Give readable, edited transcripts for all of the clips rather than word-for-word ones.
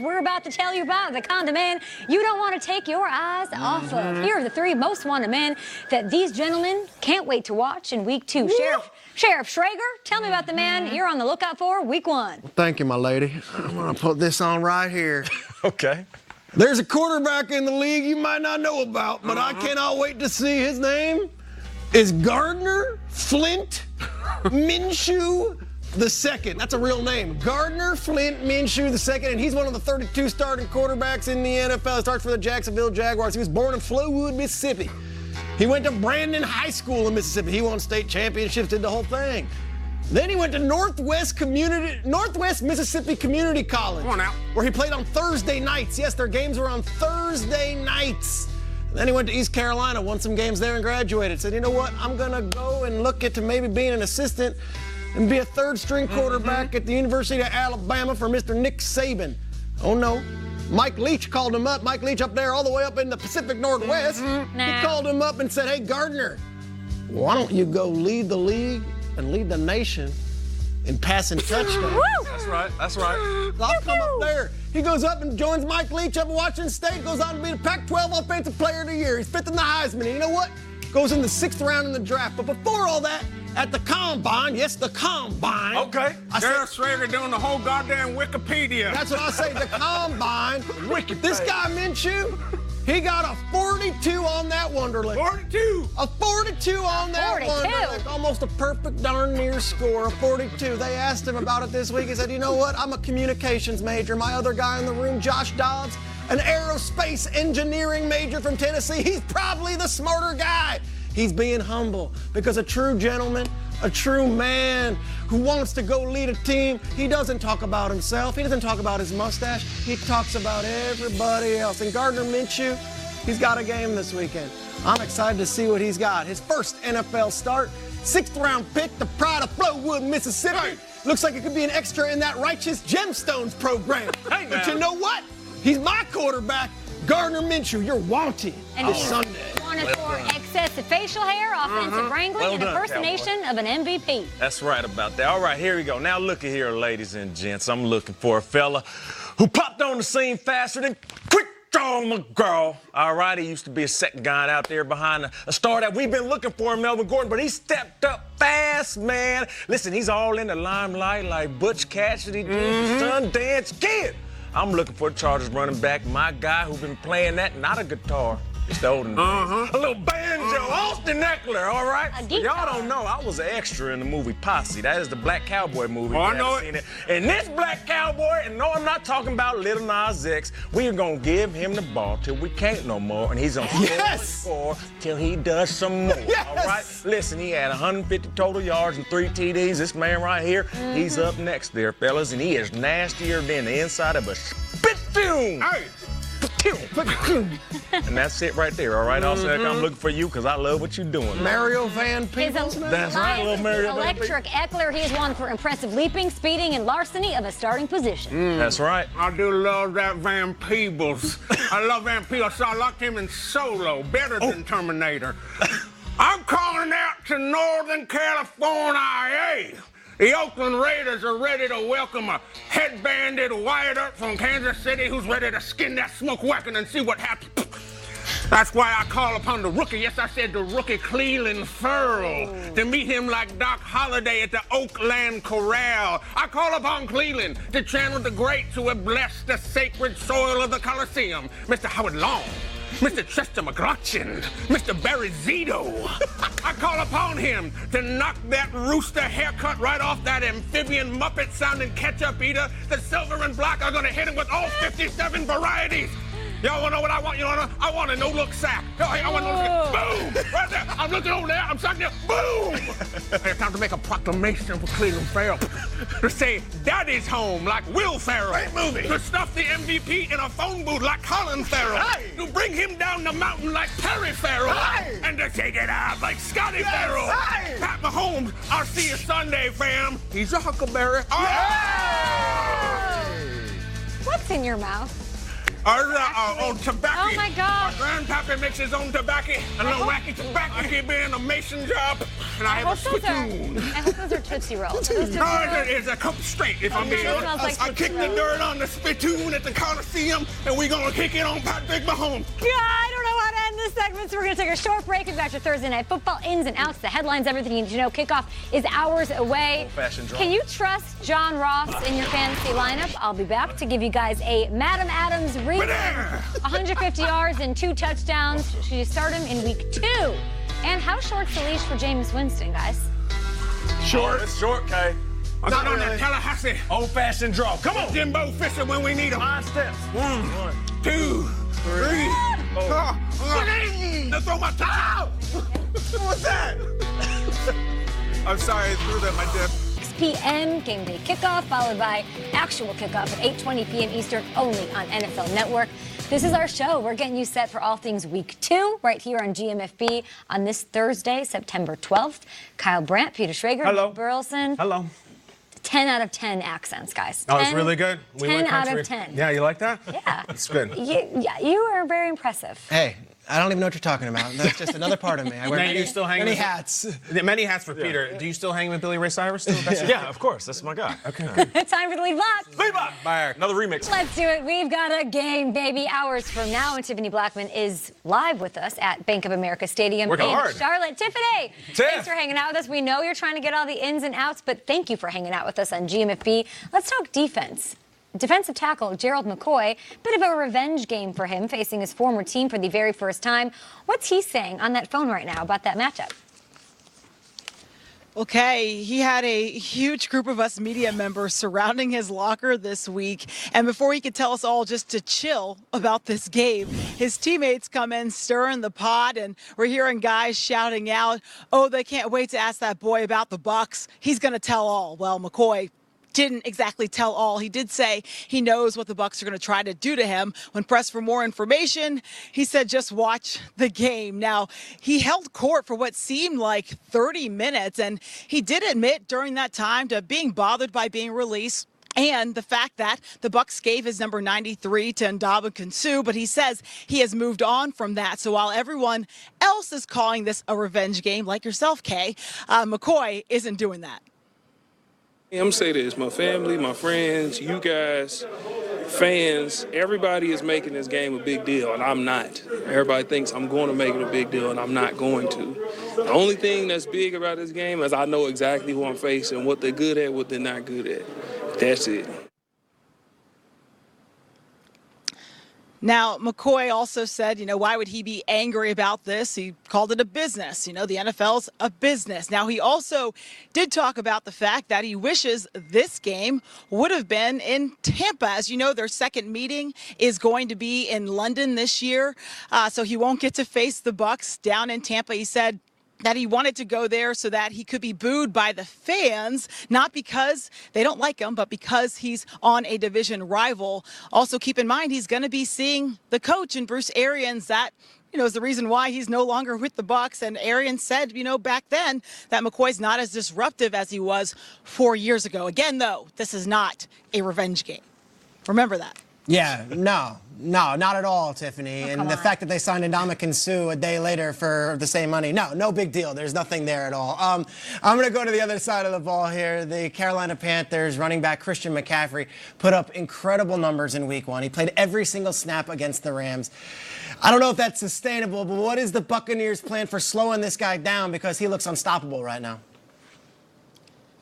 We're about to tell you about the kind of man you don't want to take your eyes off of. Here are the 3 most wanted men that these gentlemen can't wait to watch in week 2. Sheriff Schrager, tell me about the man you're on the lookout for week 1. Thank you, my lady. I'm gonna put this on right here. Okay. There's a quarterback in the league you might not know about, but I cannot wait to see. His name is Gardner Flint Minshew II. That's a real name. Gardner Flint Minshew II, and he's one of the 32 starting quarterbacks in the NFL. He starts for the Jacksonville Jaguars. He was born in Flowood, Mississippi. He went to Brandon High School in Mississippi. He won state championships, did the whole thing. Then he went to Northwest Mississippi Community College, where he played on Thursday nights. Yes, their games were on Thursday nights. Then he went to East Carolina, won some games there, and graduated. Said, you know what? I'm gonna go and look into maybe being an assistant and be a third-string quarterback at the University of Alabama for Mr. Nick Saban. Oh, no. Mike Leach called him up. Mike Leach up there all the way up in the Pacific Northwest. He called him up and said, hey, Gardner, why don't you go lead the league and lead the nation in passing touchdowns? That's right. That's right. I'll come up there. He goes up and joins Mike Leach up at Washington State, goes on to be the Pac-12 Offensive Player of the Year. He's 5th in the Heisman. And you know what? Goes in the 6th round in the draft. But before all that, at the Combine, yes, the Combine. Okay. Sheriff Schrager doing the whole goddamn Wikipedia. That's what I say, the Combine. This guy, Minshew, he got a 42 on that Wonderlic. 42. A 42 on that 42. Wonderlic. Almost a perfect darn near score, a 42. They asked him about it this week. He said, you know what? I'm a communications major. My other guy in the room, Josh Dobbs, an aerospace engineering major from Tennessee. He's probably the smarter guy. He's being humble because a true gentleman, a true man who wants to go lead a team, he doesn't talk about himself. He doesn't talk about his mustache. He talks about everybody else. And Gardner Minshew, he's got a game this weekend. I'm excited to see what he's got. His first NFL start, 6th round pick, the pride of Flowood, Mississippi. Hey. Looks like it could be an extra in that Righteous Gemstones program. Hey, but now. you know what? He's my quarterback. Gardner Minshew, you're wanted this Sunday. Wanted for excessive facial hair, offensive wrangling, Well and done, impersonation of an MVP. That's right about that. All right, here we go. Now look at here, ladies and gents. I'm looking for a fella who popped on the scene faster than Quick Draw McGraw. All right, he used to be a second guy out there behind a star that we've been looking for, Melvin Gordon, but he stepped up fast, man. Listen, he's all in the limelight like Butch Cassidy did Sundance Kid. I'm looking for the Chargers running back, my guy who's been playing that, not a guitar. It's the olden days. A little banjo, Austin Eckler, all right? A guitar. Y'all don't know, I was an extra in the movie Posse. That is the Black Cowboy movie. Oh, If I you know haven't it. seen it. And this Black Cowboy, and no, I'm not talking about Lil Nas X, we are going to give him the ball till we can't no more, and he's going to score till he does some more, all right? Listen, he had 150 total yards and 3 TDs. This man right here, he's up next there, fellas, and he is nastier than the inside of a spit fume. Hey. And that's it right there, all right? Also, I'm looking for you because I love what you're doing. Mario Van His Peebles. That's right, little Mario Van electric Eckler, he is one for impressive leaping, speeding, and larceny of a starting position. That's right. I do love that Van Peebles. I love Van Peebles, so I liked him in Solo, better than Terminator. I'm calling out to Northern California. The Oakland Raiders are ready to welcome a headbanded Wyatt from Kansas City who's ready to skin that smoke wagon and see what happens. That's why I call upon the rookie, yes, I said the rookie Cleveland Farrell, to meet him like Doc Holliday at the Oakland Corral. I call upon Cleveland to channel the greats who have blessed the sacred soil of the Coliseum, Mr. Howard Long, Mr. Chester McLaughlin, Mr. Barry Zito. I call upon him to knock that rooster haircut right off that amphibian Muppet-sounding ketchup eater. The silver and black are gonna hit him with all 57 varieties. Y'all wanna know what I want? You know, I want a no-look sack. I want a no-look boom! Right there. I'm looking over there. I'm sucking it. Boom! It's time to make a proclamation for Cleveland Farrell. To say Daddy's home like Will Ferrell. Great movie. To stuff the MVP in a phone booth like Colin Farrell. Hey. To bring him down the mountain like Perry Farrell. Hey. And to take it out like Scotty Farrell. Hey. Pat Mahomes, I'll see you Sunday, fam. He's a huckleberry. What's in your mouth? Tobacco. Oh, my God. My grandpappy makes his own tobacco, a little wacky tobacco. He be in a mason job, and I have a spittoon. I hope those are Tootsie Rolls. Are those Tootsie No, Rolls? it's a cup straight, if I'm Okay, being it honest. smells like I Tootsie kicked the Rolls. dirt on the spittoon at the Coliseum, and we're gonna kick it on Patrick Mahomes. Yeah, I don't know how to end this segment, so we're going to take a short break. We've got your Thursday Night Football ins and outs, the headlines, everything you need to know. Kickoff is hours away. Old-fashioned draw. Can you trust John Ross in your fantasy lineup? I'll be back to give you guys a Madam Adams read. 150 yards and 2 touchdowns. Should you start him in week 2? And how short's the leash for Jameis Winston, guys? Short. It's short, Kay. I'm not on that Tallahassee. Old-fashioned draw. Come on. Jimbo Fisher when we need him. 5 steps. 1, 2, 3, 4. Let's throw my towel. What was that? I'm sorry, I threw that my dip. 6 p.m. game day kickoff, followed by actual kickoff at 8:20 p.m. Eastern, only on NFL Network. This is our show. We're getting you set for all things week 2 right here on GMFB on this Thursday, September 12th. Kyle Brandt, Peter Schrager, Hello. Nick Burleson. Hello. 10 out of 10 accents, guys. Oh, it's 10 really good. 10 out of 10. Yeah, you like that? Yeah. It's good. You are very impressive. Hey, I don't even know what you're talking about. That's just another part of me. I wear Now, you still hang many with- hats. Many hats for Peter. Do you still hang with Billy Ray Cyrus? Still? Yeah, of course. That's my guy. Okay. Time for the lead block. Levi. Another remix. Let's do it. We've got a game, baby. Hours from now, and Tiffany Blackman is live with us at Bank of America Stadium Working in hard. Charlotte. Tiffany, Tiff. thanks for hanging out with us. We know you're trying to get all the ins and outs, but thank you for hanging out with us on GMFB. Let's talk defense. Defensive tackle Gerald McCoy, bit of a revenge game for him, facing his former team for the very first time. What's he saying on that phone right now about that matchup? Okay, he had a huge group of us media members surrounding his locker this week. And before he could tell us all just to chill about this game, his teammates come in stirring the pot, and we're hearing guys shouting out, oh, they can't wait to ask that boy about the Bucs. He's going to tell all. Well, McCoy didn't exactly tell all. He did say he knows what the Bucs are going to try to do to him. When pressed for more information, he said just watch the game. Now, he held court for what seemed like 30 minutes, and he did admit during that time to being bothered by being released and the fact that the Bucs gave his number 93 to Ndamukong Suh, but he says he has moved on from that. So while everyone else is calling this a revenge game, like yourself, Kay, McCoy isn't doing that. I'm gonna say this, my family, my friends, you guys, fans, everybody is making this game a big deal, and I'm not. Everybody thinks I'm going to make it a big deal, and I'm not going to. The only thing that's big about this game is I know exactly who I'm facing, what they're good at, what they're not good at. That's it. Now, McCoy also said, why would he be angry about this? He called it a business. The NFL's a business. Now, he also did talk about the fact that he wishes this game would have been in Tampa. As you know, their second meeting is going to be in London this year, so he won't get to face the Bucs down in Tampa. He said that he wanted to go there so that he could be booed by the fans, not because they don't like him, but because he's on a division rival. Also, keep in mind, he's going to be seeing the coach in Bruce Arians. That, is the reason why he's no longer with the Bucs. And Arians said, back then that McCoy's not as disruptive as he was 4 years ago. Again, though, this is not a revenge game. Remember that. Yeah, no, not at all, Tiffany. And the fact that they signed Ndamukong Suh a day later for the same money, no big deal. There's nothing there at all. I'm going to go to the other side of the ball here. The Carolina Panthers running back Christian McCaffrey put up incredible numbers in week 1. He played every single snap against the Rams. I don't know if that's sustainable, but what is the Buccaneers' plan for slowing this guy down, because he looks unstoppable right now?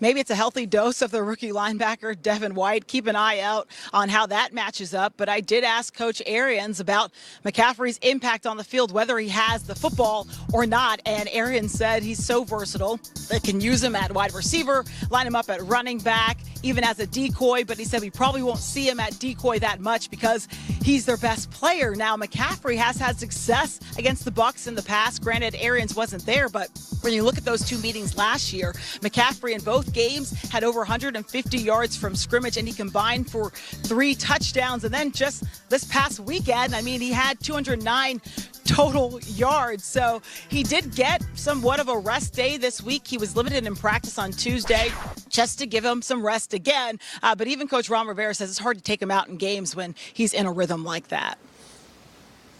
Maybe it's a healthy dose of the rookie linebacker, Devin White. Keep an eye out on how that matches up. But I did ask Coach Arians about McCaffrey's impact on the field, whether he has the football or not. And Arians said he's so versatile. They can use him at wide receiver, line him up at running back, even as a decoy. But he said we probably won't see him at decoy that much because he's their best player. Now, McCaffrey has had success against the Bucs in the past. Granted, Arians wasn't there, but when you look at those two meetings last year, McCaffrey in both games had over 150 yards from scrimmage, and he combined for 3 touchdowns. And then just this past weekend, he had 209 total yards. So he did get somewhat of a rest day this week. He was limited in practice on Tuesday just to give him some rest again. But even Coach Ron Rivera says it's hard to take him out in games when he's in a rhythm like that.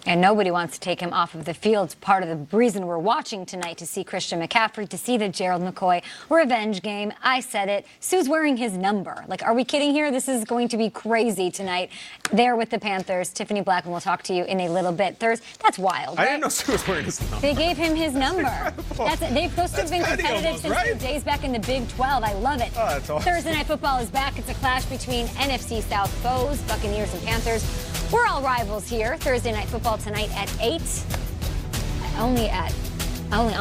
And nobody wants to take him off of the field. It's part of the reason we're watching tonight, to see Christian McCaffrey, to see the Gerald McCoy revenge game. I said it. Sue's wearing his number. Like, are we kidding here? This is going to be crazy tonight. There with the Panthers. Tiffany Blackman will talk to you in a little bit. That's wild. I right? didn't know Sue was wearing his number. They gave him his number. Those two have been competitive almost, since their days back in the Big 12. I love it. Oh, that's awesome. Thursday Night Football is back. It's a clash between NFC South foes, Buccaneers and Panthers. We're all rivals here. Thursday Night Football tonight at 8. Only on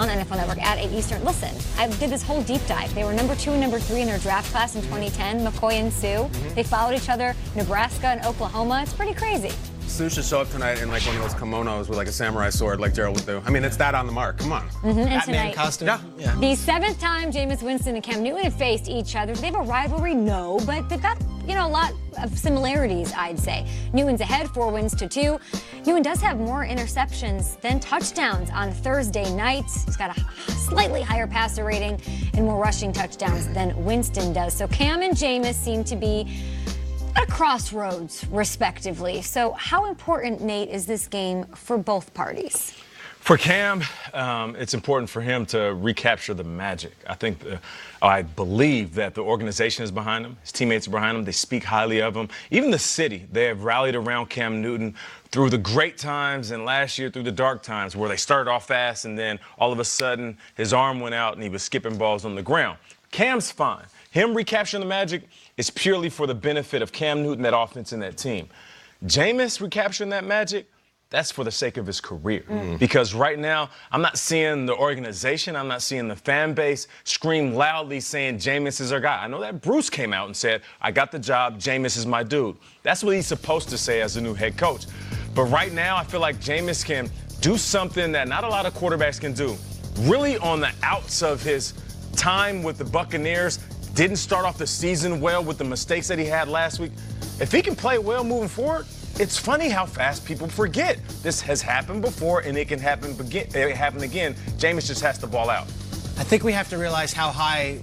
NFL Network at 8 Eastern. Listen, I did this whole deep dive. They were number 2 and number 3 in their draft class in 2010, McCoy and Sue. They followed each other, Nebraska and Oklahoma. It's pretty crazy. Sue should show up tonight in like one of those kimonos with like a samurai sword like Gerald would do. I mean, it's that on the mark. Come on. And Batman tonight, costume. Yeah. the 7th time Jameis Winston and Cam Newton have faced each other. Do they have a rivalry? No, but they've got, a lot of similarities, I'd say. Newton's ahead, 4 wins to 2. Newton does have more interceptions than touchdowns on Thursday night. He's got a slightly higher passer rating and more rushing touchdowns than Winston does. So Cam and Jameis seem to be at a crossroads, respectively. So how important, Nate, is this game for both parties? For Cam, it's important for him to recapture the magic. I believe that the organization is behind him. His teammates are behind him. They speak highly of him. Even the city, they have rallied around Cam Newton through the great times and last year through the dark times, where they started off fast and then all of a sudden his arm went out and he was skipping balls on the ground. Cam's fine. Him recapturing the magic is purely for the benefit of Cam Newton, that offense, and that team. Jameis recapturing that magic, that's for the sake of his career. Because right now, I'm not seeing the organization, I'm not seeing the fan base scream loudly saying Jameis is our guy. I know that Bruce came out and said, I got the job, Jameis is my dude. That's what he's supposed to say as the new head coach. But right now, I feel like Jameis can do something that not a lot of quarterbacks can do. Really on the outs of his time with the Buccaneers, didn't start off the season well with the mistakes that he had last week. If he can play well moving forward, it's funny how fast people forget. This has happened before, and it can happen again. Jameis just has to ball out. I think we have to realize how high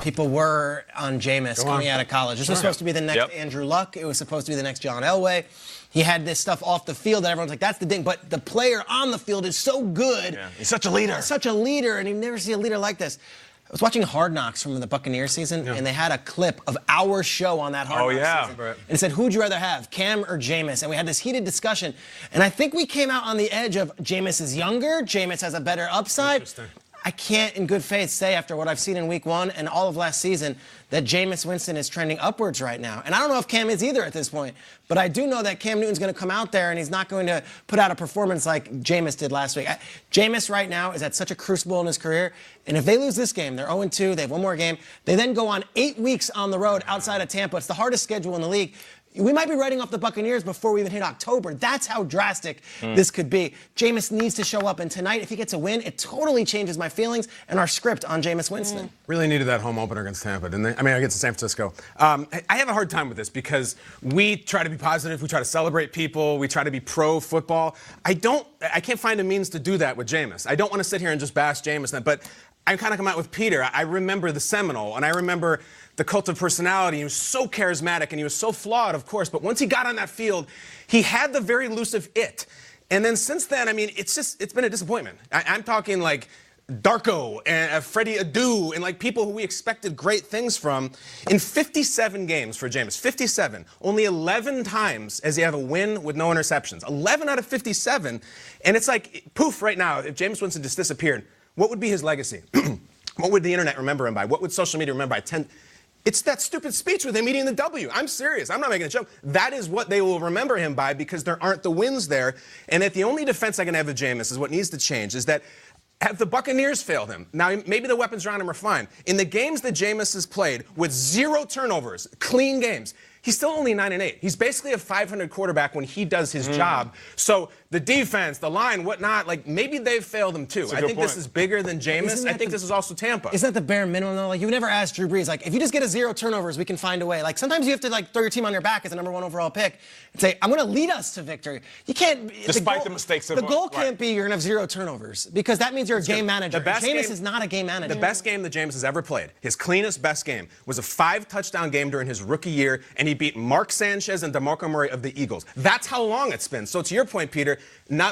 people were on Jameis coming out of college. This was supposed to be the next Andrew Luck. It was supposed to be the next John Elway. He had this stuff off the field that everyone's like, that's the thing. But the player on the field is so good. Yeah. He's such a leader. Such a leader, and you never see a leader like this. I was watching Hard Knocks from the Buccaneers season, and they had a clip of our show on that Hard Knocks season. And it said, who'd you rather have, Cam or Jameis? And we had this heated discussion. And I think we came out on the edge of Jameis is younger, Jameis has a better upside. I can't in good faith say, after what I've seen in week 1 and all of last season, that Jameis Winston is trending upwards right now. And I don't know if Cam is either at this point, but I do know that Cam Newton's going to come out there and he's not going to put out a performance like Jameis did last week. Jameis right now is at such a crucible in his career, and if they lose this game, they're 0-2, they have one more game, they then go on 8 weeks on the road outside of Tampa. It's the hardest schedule in the league. We might be writing off the Buccaneers before we even hit October. That's how drastic this could be. Jameis needs to show up, and tonight, if he gets a win, it totally changes my feelings and our script on Jameis Winston. Really needed that home opener against Tampa, didn't they? I mean, against San Francisco. I have a hard time with this because we try to be positive, we try to celebrate people, we try to be pro-football. I can't find a means to do that with Jameis. I don't want to sit here and just bash Jameis, but I kind of come out with Peter. I remember the Seminole, and I remember the cult of personality. He was so charismatic, and he was so flawed, of course. But once he got on that field, he had the very elusive it. And then since then, I mean, it's been a disappointment. I'm talking like Darko and Freddie Adu and like people who we expected great things from. In 57 games for Jameis, 57, only 11 times has he had a win with no interceptions. 11 out of 57. And it's like, poof, right now, if Jameis Winston just disappeared, what would be his legacy? What would the internet remember him by? What would social media remember by? It's that stupid speech with him eating the W. I'm serious. I'm not making a joke. That is what they will remember him by because there aren't the wins there. And that the only defense I can have of Jameis is what needs to change is that have the Buccaneers failed him? Now, maybe the weapons around him are fine. In the games that Jameis has played with 0 turnovers, clean games, he's still only 9-8. He's basically a 500 quarterback when he does his job. So the defense, the line, whatnot, like maybe they've failed him too. I think this is bigger than Jameis. I think this is also Tampa. Isn't that the bare minimum though? Like you would never ask Drew Brees, like if you just get a 0 turnovers, we can find a way. Like sometimes you have to like throw your team on your back as the #1 overall pick and say, I'm going to lead us to victory. You can't. Despite the mistakes of the goal can't be you're going to have 0 turnovers because that means you're a game manager. Jameis is not a game manager. The best game that Jameis has ever played, his cleanest, best game, was a 5-touchdown game during his rookie year, and he beat Mark Sanchez and DeMarco Murray of the Eagles. That's how long it's been. So to your point, Peter, no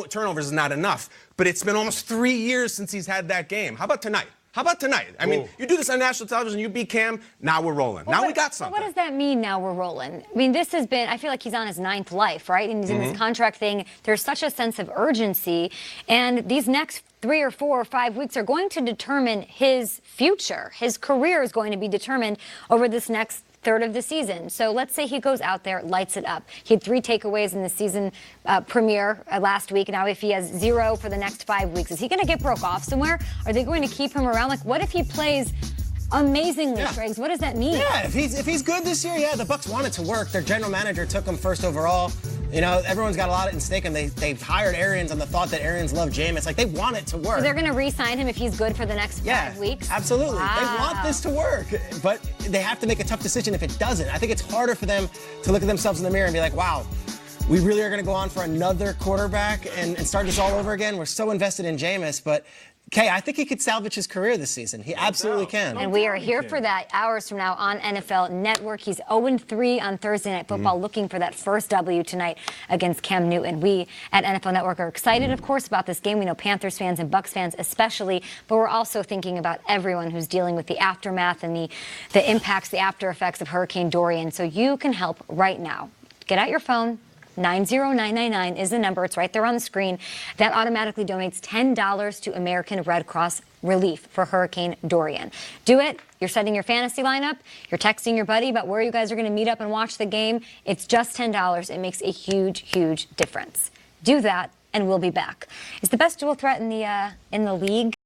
turnovers is not enough, but it's been almost 3 years since he's had that game. How about tonight? How about tonight? I mean, you do this on national television, you beat Cam, now we're rolling. Now we got something. What does that mean, now we're rolling? I mean, this has been, I feel like he's on his 9th life, right? And he's in this contract thing. There's such a sense of urgency. And these next 3 or 4 or 5 weeks are going to determine his future. His career is going to be determined over this next third of the season. So let's say he goes out there, lights it up. He had 3 takeaways in the season premiere last week. Now if he has 0 for the next 5 weeks, is he going to get broke off somewhere? Are they going to keep him around? Like, what if he plays amazingly, Triggs? What does that mean? Yeah, if he's good this year, yeah, the Bucs want it to work. Their general manager took him 1st overall. You know, everyone's got a lot at stake, and they've hired Arians on the thought that Arians love Jameis. Like, they want it to work. So they're going to re-sign him if he's good for the next 5 weeks? Absolutely. Wow. They want this to work, but they have to make a tough decision if it doesn't. I think it's harder for them to look at themselves in the mirror and be like, wow, we really are going to go on for another quarterback and start this all over again. We're so invested in Jameis, but Kay, I think he could salvage his career this season. He absolutely can. And we are here for that hours from now on NFL Network. He's 0-3 on Thursday Night Football, looking for that first W tonight against Cam Newton. We at NFL Network are excited, of course, about this game. We know Panthers fans and Bucs fans especially, but we're also thinking about everyone who's dealing with the aftermath and the impacts, the after effects of Hurricane Dorian. So you can help right now. Get out your phone. 90999 is the number. It's right there on the screen. That automatically donates $10 to American Red Cross Relief for Hurricane Dorian. Do it. You're setting your fantasy lineup. You're texting your buddy about where you guys are going to meet up and watch the game. It's just $10. It makes a huge, huge difference. Do that, and we'll be back. Is the best dual threat in the league